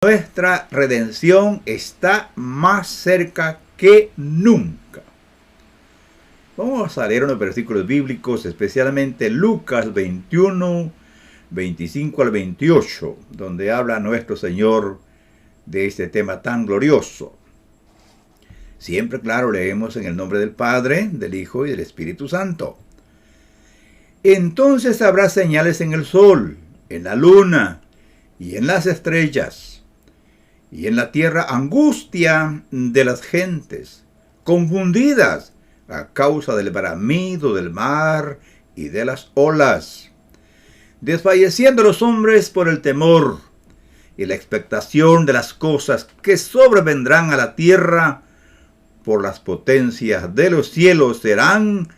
Nuestra redención está más cerca que nunca. Vamos a leer unos versículos bíblicos, especialmente Lucas 21, 25 al 28, donde habla nuestro Señor de este tema tan glorioso. Siempre, claro, leemos en el nombre del Padre, del Hijo y del Espíritu Santo. Entonces habrá señales en el sol, en la luna y en las estrellas, y en la tierra angustia de las gentes, confundidas a causa del bramido del mar y de las olas, desfalleciendo los hombres por el temor y la expectación de las cosas que sobrevendrán a la tierra, por las potencias de los cielos serán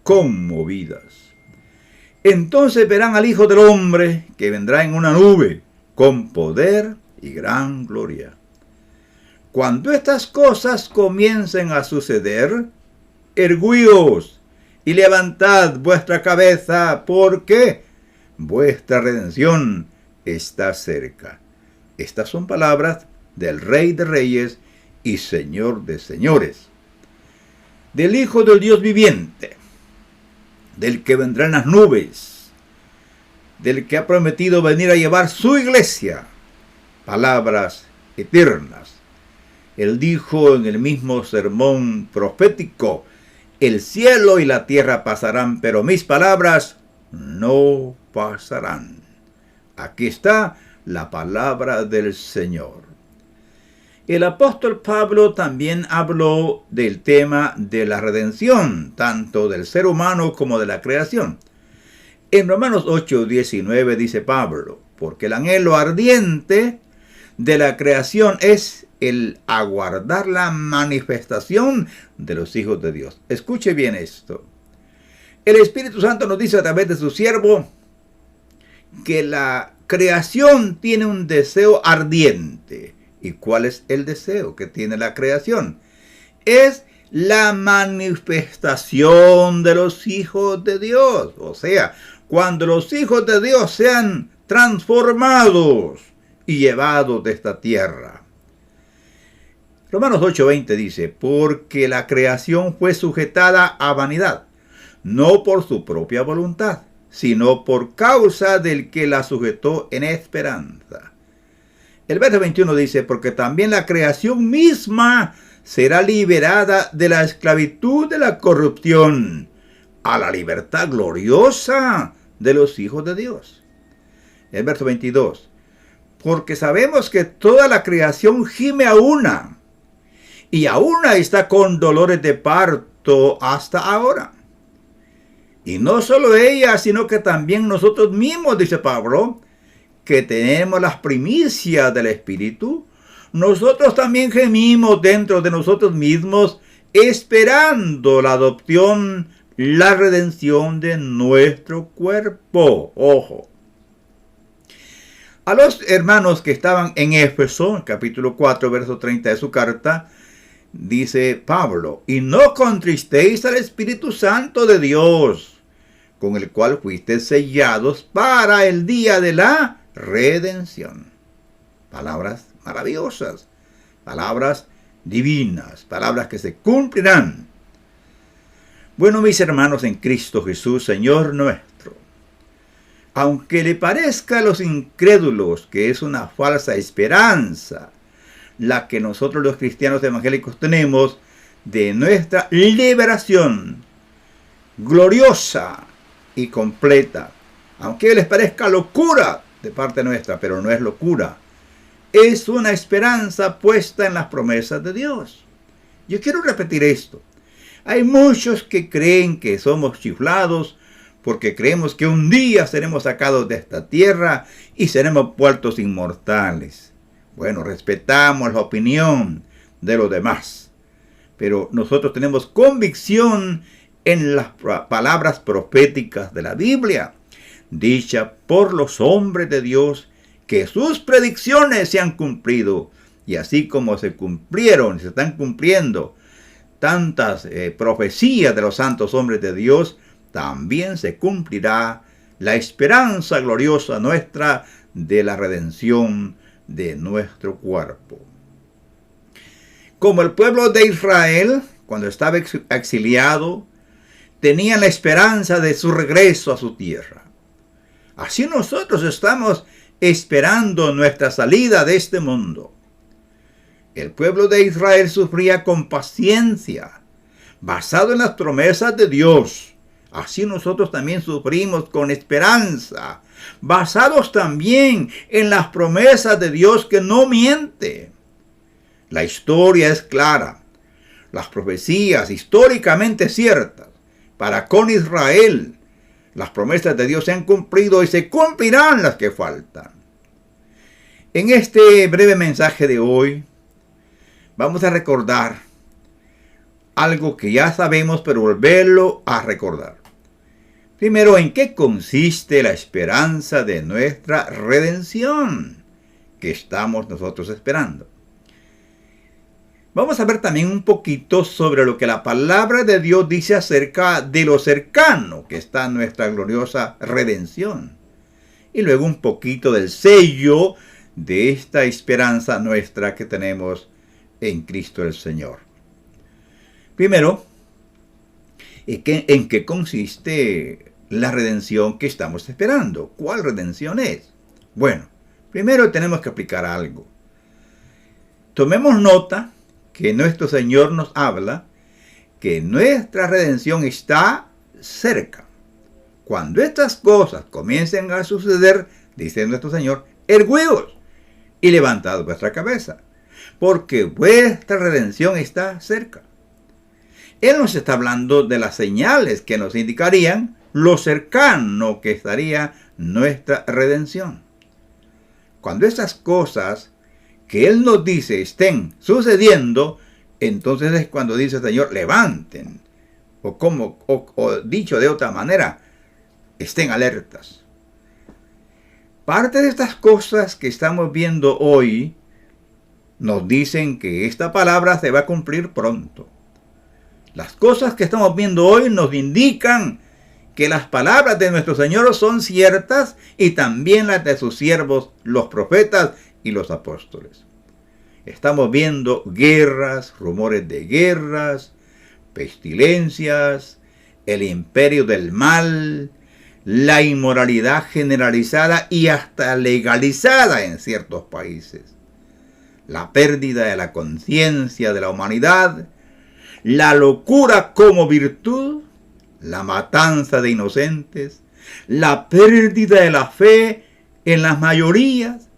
conmovidas. Entonces verán al Hijo del Hombre que vendrá en una nube con poder y gran gloria. Cuando estas cosas comiencen a suceder, erguíos y levantad vuestra cabeza, porque vuestra redención está cerca. Estas son palabras del Rey de Reyes y Señor de Señores, del Hijo del Dios viviente, del que vendrá en las nubes, del que ha prometido venir a llevar su iglesia, palabras eternas. Él dijo en el mismo sermón profético: el cielo y la tierra pasarán, pero mis palabras no pasarán. Aquí está la palabra del Señor. El apóstol Pablo también habló del tema de la redención, tanto del ser humano como de la creación. En Romanos 8:19 dice Pablo: porque el anhelo ardiente de la creación es el aguardar la manifestación de los hijos de Dios. Escuche bien esto. El Espíritu Santo nos dice a través de su siervo que la creación tiene un deseo ardiente. ¿Y cuál es el deseo que tiene la creación? Es la manifestación de los hijos de Dios. O sea, cuando los hijos de Dios sean transformados y llevados de esta tierra. Romanos 8:20 dice: porque la creación fue sujetada a vanidad, no por su propia voluntad, sino por causa del que la sujetó en esperanza. El verso 21 dice: porque también la creación misma será liberada de la esclavitud de la corrupción a la libertad gloriosa de los hijos de Dios. El verso 22: porque sabemos que toda la creación gime a una, y a una está con dolores de parto hasta ahora. Y no solo ella, sino que también nosotros mismos, dice Pablo, que tenemos las primicias del Espíritu, nosotros también gemimos dentro de nosotros mismos, esperando la adopción, la redención de nuestro cuerpo. Ojo. A los hermanos que estaban en Éfeso, capítulo 4, verso 30 de su carta, dice Pablo: y no contristéis al Espíritu Santo de Dios, con el cual fuisteis sellados para el día de la redención. Palabras maravillosas, palabras divinas, palabras que se cumplirán. Bueno, mis hermanos en Cristo Jesús, Señor nuestro, aunque le parezca a los incrédulos que es una falsa esperanza la que nosotros los cristianos evangélicos tenemos de nuestra liberación gloriosa y completa, aunque les parezca locura de parte nuestra, pero no es locura, es una esperanza puesta en las promesas de Dios. Yo quiero repetir esto. Hay muchos que creen que somos chiflados porque creemos que un día seremos sacados de esta tierra y seremos vueltos inmortales. Bueno, respetamos la opinión de los demás, pero nosotros tenemos convicción en las palabras proféticas de la Biblia, dicha por los hombres de Dios, que sus predicciones se han cumplido, y así como se cumplieron y se están cumpliendo tantas profecías de los santos hombres de Dios, también se cumplirá la esperanza gloriosa nuestra de la redención de nuestro cuerpo. Como el pueblo de Israel, cuando estaba exiliado, tenían la esperanza de su regreso a su tierra. Así nosotros estamos esperando nuestra salida de este mundo. El pueblo de Israel sufría con paciencia, basado en las promesas de Dios. Así nosotros también sufrimos con esperanza, basados también en las promesas de Dios que no miente. La historia es clara. Las profecías históricamente ciertas para con Israel, las promesas de Dios se han cumplido y se cumplirán las que faltan. En este breve mensaje de hoy, vamos a recordar algo que ya sabemos, pero volverlo a recordar. Primero, ¿en qué consiste la esperanza de nuestra redención que estamos nosotros esperando? Vamos a ver también un poquito sobre lo que la palabra de Dios dice acerca de lo cercano que está nuestra gloriosa redención. Y luego un poquito del sello de esta esperanza nuestra que tenemos en Cristo el Señor. Primero, ¿en qué consiste la redención que estamos esperando? ¿Cuál redención es? Bueno, primero tenemos que aplicar algo. Tomemos nota que nuestro Señor nos habla que nuestra redención está cerca. Cuando estas cosas comiencen a suceder, dice nuestro Señor, erguíos y levantad vuestra cabeza, porque vuestra redención está cerca. Él nos está hablando de las señales que nos indicarían lo cercano que estaría nuestra redención. Cuando estas cosas que Él nos dice estén sucediendo, entonces es cuando dice el Señor, levanten. O dicho de otra manera, estén alertas. Parte de estas cosas que estamos viendo hoy nos dicen que esta palabra se va a cumplir pronto. Las cosas que estamos viendo hoy nos indican que las palabras de nuestro Señor son ciertas y también las de sus siervos, los profetas y los apóstoles. Estamos viendo guerras, rumores de guerras, pestilencias, el imperio del mal, la inmoralidad generalizada y hasta legalizada en ciertos países, la pérdida de la conciencia de la humanidad, la locura como virtud, la matanza de inocentes, la pérdida de la fe en las mayorías,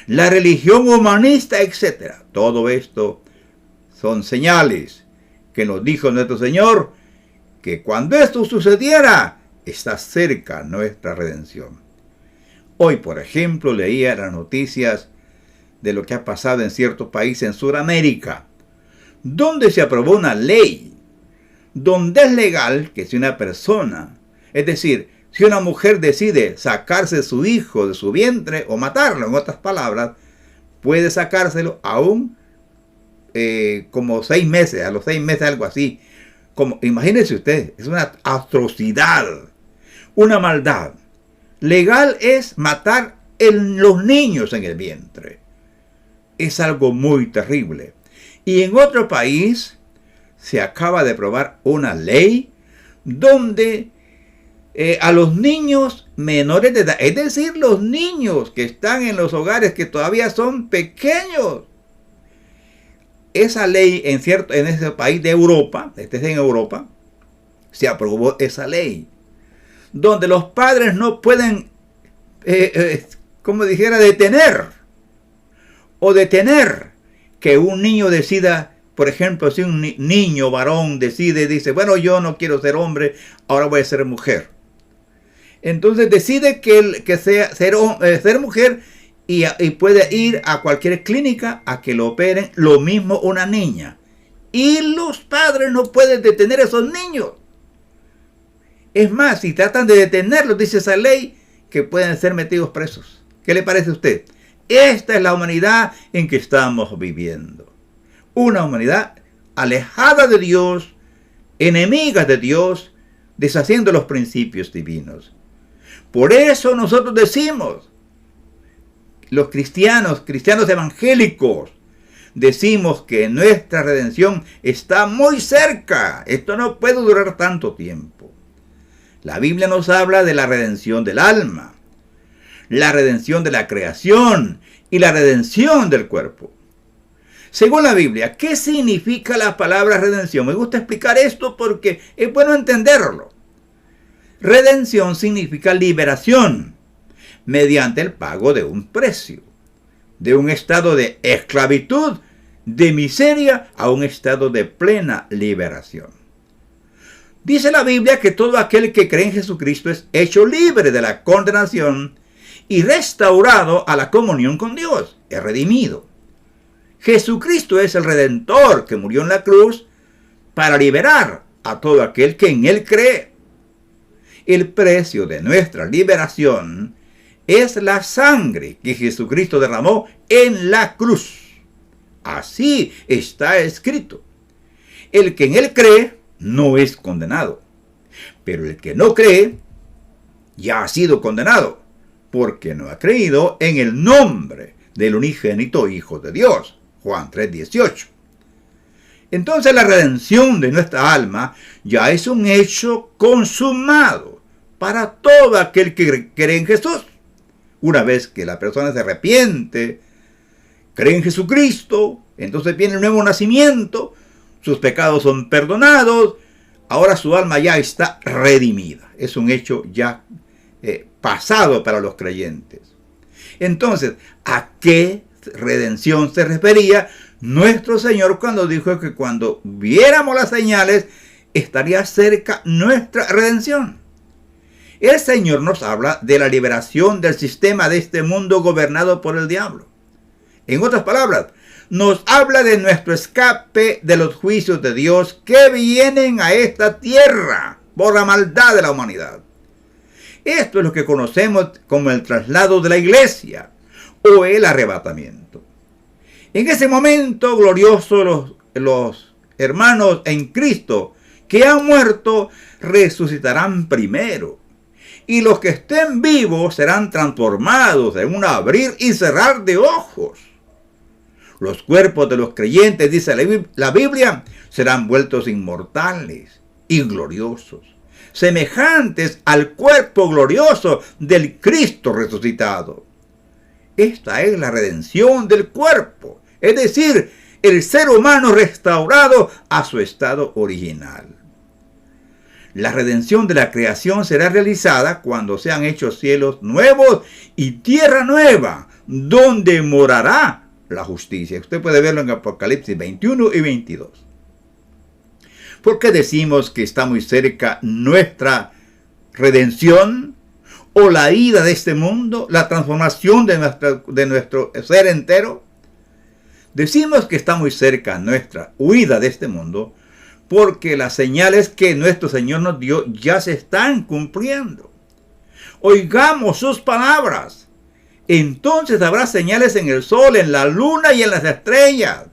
la religión humanista, etc. Todo esto son señales que nos dijo nuestro Señor que cuando esto sucediera, está cerca nuestra redención. Hoy, por ejemplo, leía las noticias de lo que ha pasado en ciertos países en Sudamérica, donde se aprobó una ley donde es legal que si una persona, es decir, si una mujer decide sacarse su hijo de su vientre o matarlo, en otras palabras, puede sacárselo aún como 6 meses, a los 6 meses, algo así. Imagínense usted, es una atrocidad, una maldad. Legal es matar los niños en el vientre. Es algo muy terrible. Y en otro país se acaba de aprobar una ley donde a los niños menores de edad, es decir, los niños que están en los hogares que todavía son pequeños. Esa ley en ese país de Europa, este es en Europa, se aprobó esa ley, donde los padres no pueden, como dijera, detener que un niño decida. Por ejemplo, si un niño varón dice, bueno, yo no quiero ser hombre, ahora voy a ser mujer. Entonces decide que sea ser mujer y puede ir a cualquier clínica a que lo operen, lo mismo una niña. Y los padres no pueden detener a esos niños. Es más, si tratan de detenerlos, dice esa ley, que pueden ser metidos presos. ¿Qué le parece a usted? Esta es la humanidad en que estamos viviendo. Una humanidad alejada de Dios, enemiga de Dios, deshaciendo los principios divinos. Por eso nosotros decimos, los cristianos evangélicos, decimos que nuestra redención está muy cerca. Esto no puede durar tanto tiempo. La Biblia nos habla de la redención del alma, la redención de la creación y la redención del cuerpo. Según la Biblia, ¿qué significa la palabra redención? Me gusta explicar esto porque es bueno entenderlo. Redención significa liberación mediante el pago de un precio, de un estado de esclavitud, de miseria, a un estado de plena liberación. Dice la Biblia que todo aquel que cree en Jesucristo es hecho libre de la condenación y restaurado a la comunión con Dios, es redimido. Jesucristo es el Redentor que murió en la cruz para liberar a todo aquel que en Él cree. El precio de nuestra liberación es la sangre que Jesucristo derramó en la cruz. Así está escrito. El que en Él cree no es condenado, pero el que no cree ya ha sido condenado, porque no ha creído en el nombre del unigénito Hijo de Dios. Juan 3:18. Entonces la redención de nuestra alma ya es un hecho consumado para todo aquel que cree en Jesús. Una vez que la persona se arrepiente, cree en Jesucristo, entonces viene el nuevo nacimiento, sus pecados son perdonados, ahora su alma ya está redimida. Es un hecho ya pasado para los creyentes. Entonces, ¿a qué redención se refería nuestro Señor cuando dijo que cuando viéramos las señales estaría cerca nuestra redención? El Señor nos habla de la liberación del sistema de este mundo gobernado por el diablo. En otras palabras, nos habla de nuestro escape de los juicios de Dios que vienen a esta tierra por la maldad de la humanidad. Esto es lo que conocemos como el traslado de la iglesia o el arrebatamiento. En ese momento glorioso los hermanos en Cristo que han muerto resucitarán primero. Y los que estén vivos serán transformados en un abrir y cerrar de ojos. Los cuerpos de los creyentes, dice la Biblia, serán vueltos inmortales y gloriosos, semejantes al cuerpo glorioso del Cristo resucitado. Esta es la redención del cuerpo, es decir, el ser humano restaurado a su estado original. La redención de la creación será realizada cuando sean hechos cielos nuevos y tierra nueva, donde morará la justicia. Usted puede verlo en Apocalipsis 21 y 22. ¿Por qué decimos que está muy cerca nuestra redención o la ida de este mundo, la transformación de nuestro ser entero? Decimos que está muy cerca nuestra huida de este mundo porque las señales que nuestro Señor nos dio ya se están cumpliendo. Oigamos sus palabras. Entonces habrá señales en el sol, en la luna y en las estrellas.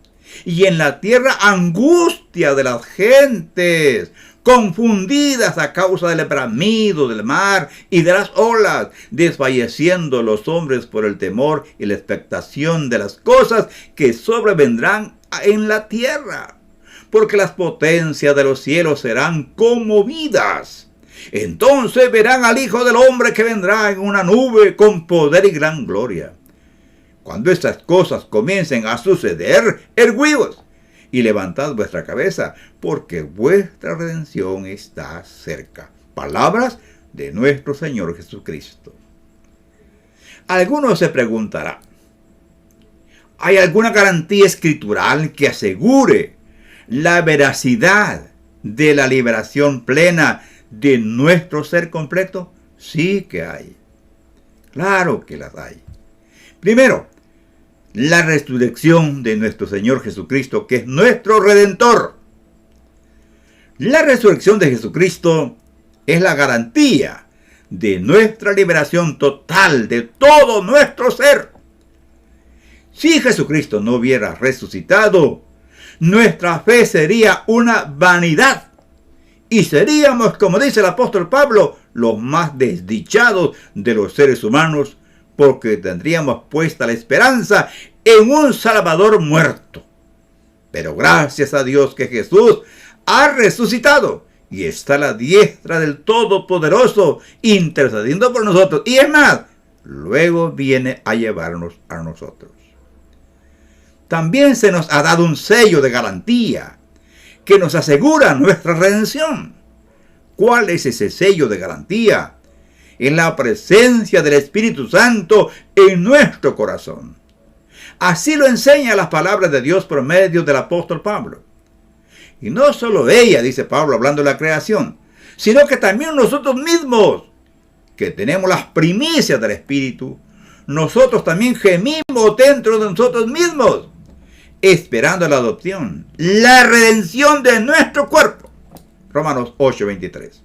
Y en la tierra angustia de las gentes, confundidas a causa del bramido del mar y de las olas, desfalleciendo los hombres por el temor y la expectación de las cosas que sobrevendrán en la tierra. Porque las potencias de los cielos serán conmovidas. Entonces verán al Hijo del Hombre que vendrá en una nube con poder y gran gloria. Cuando estas cosas comiencen a suceder, erguíos y levantad vuestra cabeza, porque vuestra redención está cerca. Palabras de nuestro Señor Jesucristo. Algunos se preguntarán, ¿hay alguna garantía escritural que asegure la veracidad de la liberación plena de nuestro ser completo? Sí que hay. Claro que las hay. Primero, la resurrección de nuestro Señor Jesucristo, que es nuestro Redentor. La resurrección de Jesucristo es la garantía de nuestra liberación total de todo nuestro ser. Si Jesucristo no hubiera resucitado, nuestra fe sería una vanidad y seríamos, como dice el apóstol Pablo, los más desdichados de los seres humanos, porque tendríamos puesta la esperanza en un Salvador muerto. Pero gracias a Dios que Jesús ha resucitado y está a la diestra del Todopoderoso intercediendo por nosotros. Y es más, luego viene a llevarnos a nosotros. También se nos ha dado un sello de garantía que nos asegura nuestra redención. ¿Cuál es ese sello de garantía? Es la presencia del Espíritu Santo en nuestro corazón. Así lo enseña las palabras de Dios por medio del apóstol Pablo. Y no solo ella, dice Pablo hablando de la creación, sino que también nosotros mismos, que tenemos las primicias del Espíritu, nosotros también gemimos dentro de nosotros mismos, esperando la adopción, la redención de nuestro cuerpo. Romanos 8:23.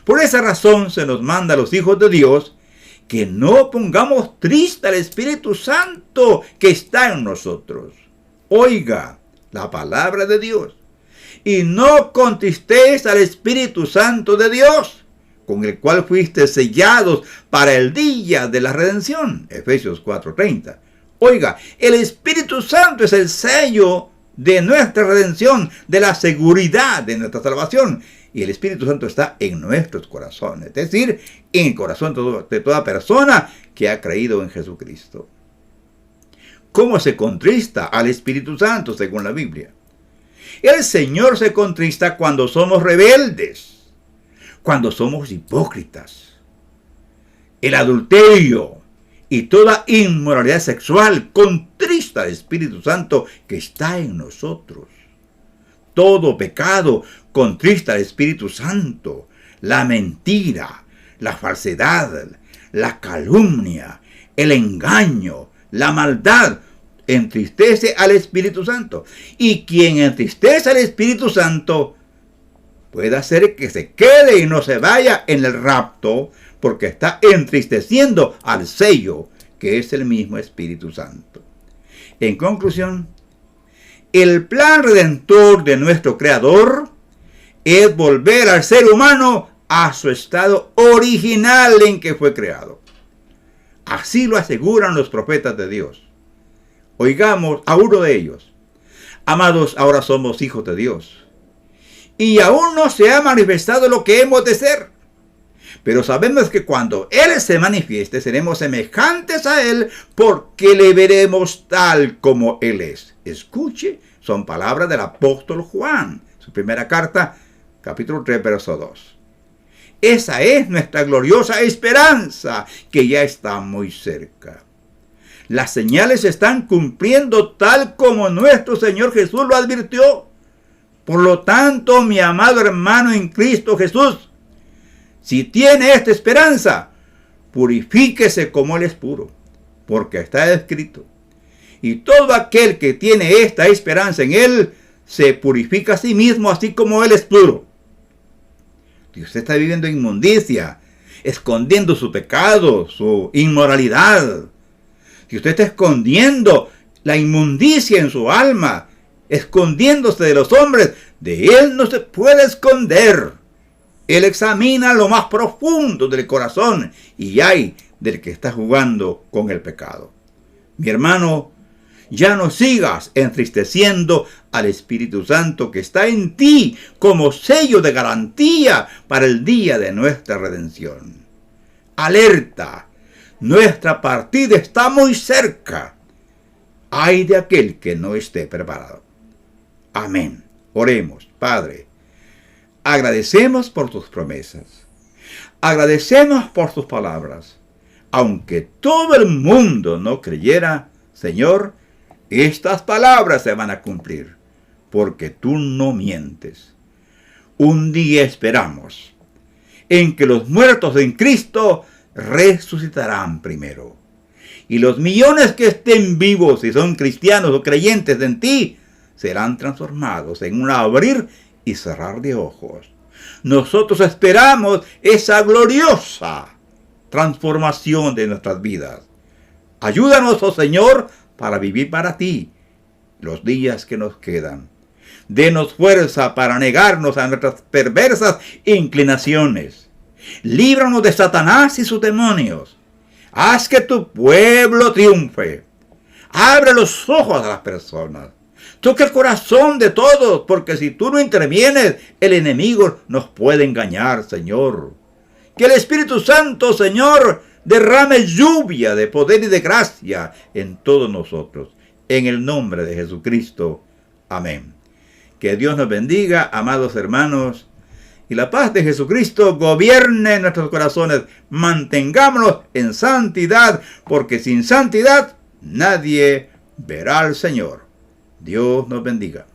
Por esa razón se nos manda a los hijos de Dios que no pongamos triste al Espíritu Santo que está en nosotros. Oiga la palabra de Dios. Y no contristéis al Espíritu Santo de Dios, con el cual fuiste sellados para el día de la redención. Efesios 4:30. Oiga, el Espíritu Santo es el sello de nuestra redención, de la seguridad de nuestra salvación. Y el Espíritu Santo está en nuestros corazones, es decir, en el corazón de toda persona que ha creído en Jesucristo. ¿Cómo se contrista al Espíritu Santo según la Biblia? El Señor se contrista cuando somos rebeldes, cuando somos hipócritas. El adulterio y toda inmoralidad sexual contrista al Espíritu Santo que está en nosotros. Todo pecado contrista al Espíritu Santo. La mentira, la falsedad, la calumnia, el engaño, la maldad entristece al Espíritu Santo. Y quien entristece al Espíritu Santo puede hacer que se quede y no se vaya en el rapto, porque está entristeciendo al sello que es el mismo Espíritu Santo. En conclusión, el plan redentor de nuestro Creador es volver al ser humano a su estado original en que fue creado. Así lo aseguran los profetas de Dios. Oigamos a uno de ellos. Amados, ahora somos hijos de Dios. Y aún no se ha manifestado lo que hemos de ser. Pero sabemos que cuando Él se manifieste, seremos semejantes a Él, porque le veremos tal como Él es. Escuche, son palabras del apóstol Juan, su primera carta, capítulo 3, verso 2. Esa es nuestra gloriosa esperanza, que ya está muy cerca. Las señales se están cumpliendo tal como nuestro Señor Jesús lo advirtió. Por lo tanto, mi amado hermano en Cristo Jesús, si tiene esta esperanza, purifíquese como Él es puro, porque está escrito: y todo aquel que tiene esta esperanza en Él, se purifica a sí mismo, así como Él es puro. Si usted está viviendo inmundicia, escondiendo su pecado, su inmoralidad, si usted está escondiendo la inmundicia en su alma, escondiéndose de los hombres, de Él no se puede esconder. Él examina lo más profundo del corazón y hay del que está jugando con el pecado. Mi hermano, ya no sigas entristeciendo al Espíritu Santo que está en ti como sello de garantía para el día de nuestra redención. Alerta, nuestra partida está muy cerca. Ay de aquel que no esté preparado. Amén. Oremos. Padre, agradecemos por tus promesas. Agradecemos por tus palabras. Aunque todo el mundo no creyera, Señor, estas palabras se van a cumplir, porque tú no mientes. Un día esperamos en que los muertos en Cristo resucitarán primero. Y los millones que estén vivos y son cristianos o creyentes en ti, serán transformados en un abrir y cerrar de ojos. Nosotros esperamos esa gloriosa transformación de nuestras vidas. Ayúdanos, oh Señor, para vivir para ti los días que nos quedan. Denos fuerza para negarnos a nuestras perversas inclinaciones. Líbranos de Satanás y sus demonios. Haz que tu pueblo triunfe. Abre los ojos a las personas. Toca el corazón de todos, porque si tú no intervienes, el enemigo nos puede engañar, Señor. Que el Espíritu Santo, Señor, derrame lluvia de poder y de gracia en todos nosotros. En el nombre de Jesucristo. Amén. Que Dios nos bendiga, amados hermanos, y la paz de Jesucristo gobierne nuestros corazones. Mantengámonos en santidad, porque sin santidad nadie verá al Señor. Dios nos bendiga.